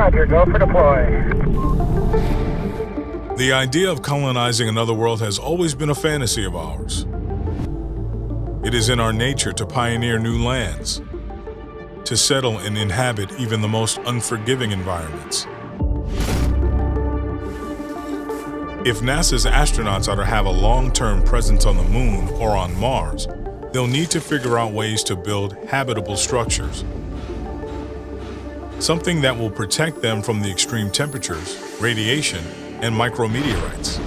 Roger, go for deploy. The idea of colonizing another world has always been a fantasy of ours. It is in our nature to pioneer new lands, to settle and inhabit even the most unforgiving environments. If NASA's astronauts are to have a long-term presence on the Moon or on Mars, they'll need to figure out ways to build habitable structures. Something that will protect them from the extreme temperatures, radiation, and micrometeorites.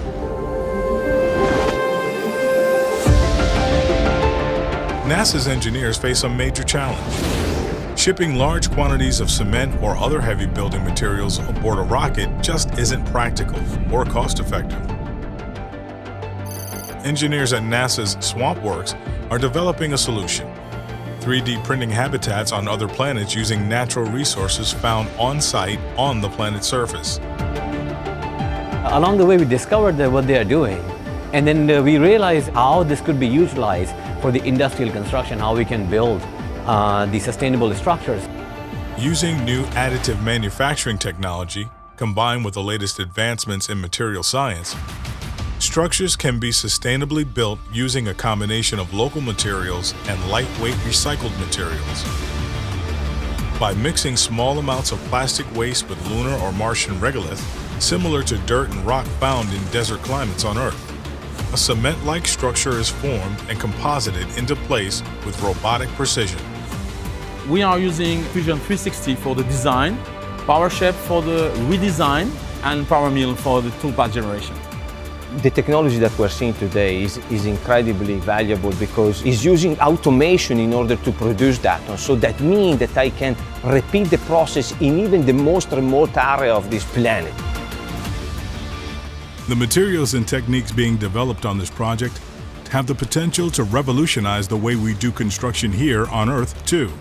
NASA's engineers face a major challenge. Shipping large quantities of cement or other heavy building materials aboard a rocket just isn't practical or cost-effective. Engineers at NASA's Swamp Works are developing a solution: 3D printing habitats on other planets using natural resources found on-site on the planet's surface. Along the way, we discovered what they are doing, and then we realized how this could be utilized for the industrial construction, how we can build the sustainable structures. Using new additive manufacturing technology, combined with the latest advancements in material science, structures can be sustainably built using a combination of local materials and lightweight recycled materials. By mixing small amounts of plastic waste with lunar or Martian regolith, similar to dirt and rock found in desert climates on Earth, a cement-like structure is formed and composited into place with robotic precision. We are using Fusion 360 for the design, PowerShape for the redesign, and PowerMill for the toolpath generation. The technology that we're seeing today is incredibly valuable because it's using automation in order to produce that. So that means that I can repeat the process in even the most remote area of this planet. The materials and techniques being developed on this project have the potential to revolutionize the way we do construction here on Earth, too.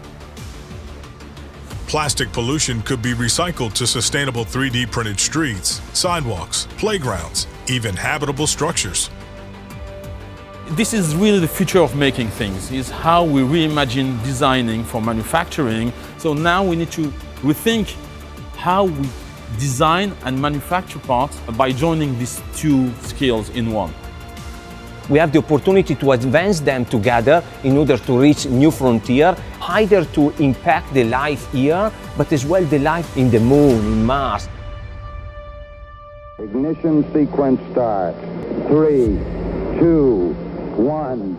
Plastic pollution could be recycled to sustainable 3D printed streets, sidewalks, playgrounds, even habitable structures. This is really the future of making things, is how we reimagine designing for manufacturing. So now we need to rethink how we design and manufacture parts by joining these two skills in one. We have the opportunity to advance them together in order to reach new frontier, either to impact the life here, but as well the life in the Moon, in Mars. Ignition sequence start. 3, 2, 1.